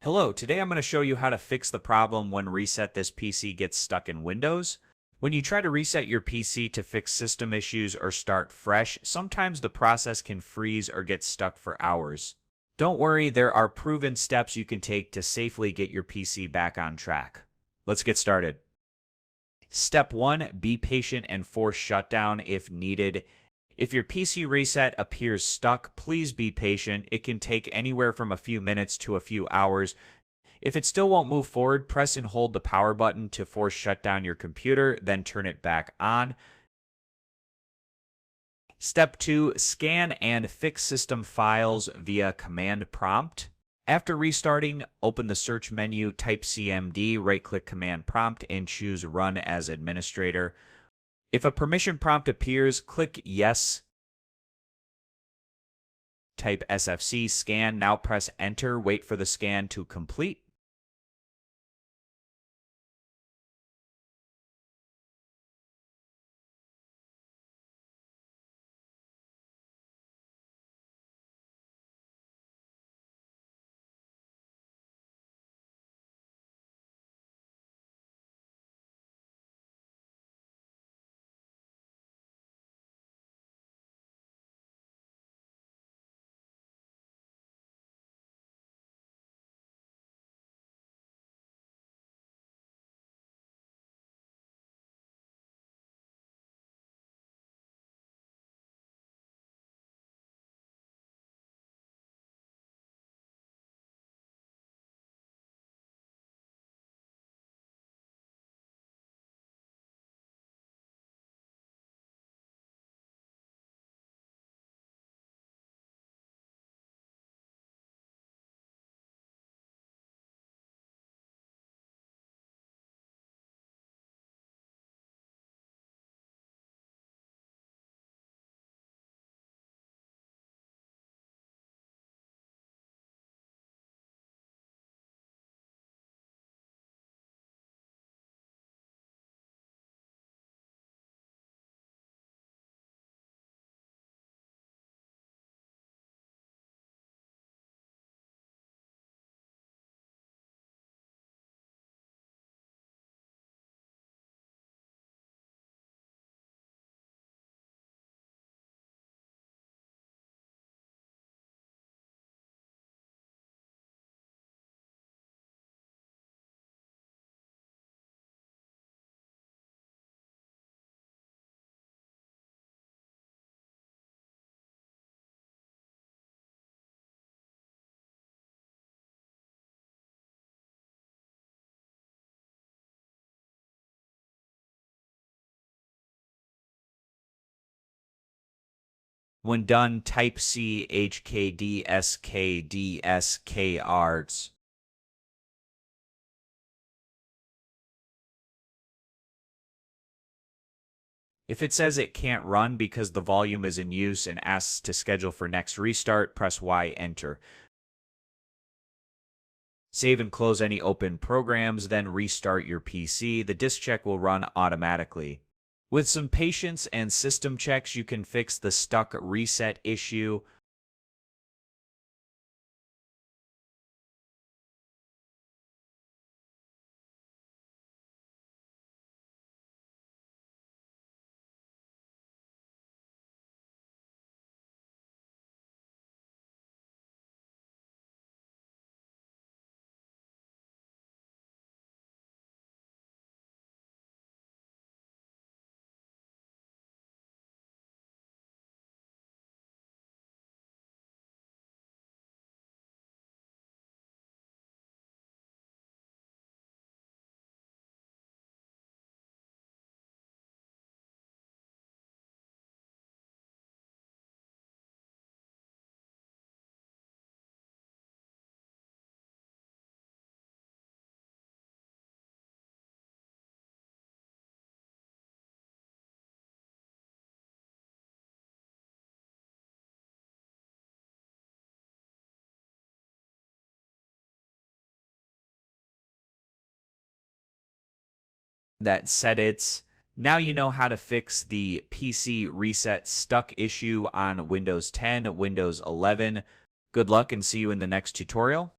Hello, today I'm going to show you how to fix the problem when Reset This PC gets stuck in Windows. When you try to reset your PC to fix system issues or start fresh, sometimes the process can freeze or get stuck for hours. Don't worry, there are proven steps you can take to safely get your PC back on track. Let's get started. Step 1, be patient and force shutdown if needed. If your PC reset appears stuck, please be patient. It can take anywhere from a few minutes to a few hours. If it still won't move forward, press and hold the power button to force shut down your computer, then turn it back on. Step 2, scan and fix system files via command prompt. After restarting, open the search menu, type CMD, right-click command prompt, and choose Run as Administrator. If a permission prompt appears, click Yes. Type SFC scan, now press Enter, wait for the scan to complete. When done, type CHKDSKDSKRs. If it says it can't run because the volume is in use and asks to schedule for next restart, press Y, enter. Save and close any open programs, then restart your PC. The disk check will run automatically. With some patience and system checks, you can fix the stuck reset issue. That said it's. Now you know how to fix the PC reset stuck issue on Windows 10, Windows 11. Good luck and see you in the next tutorial.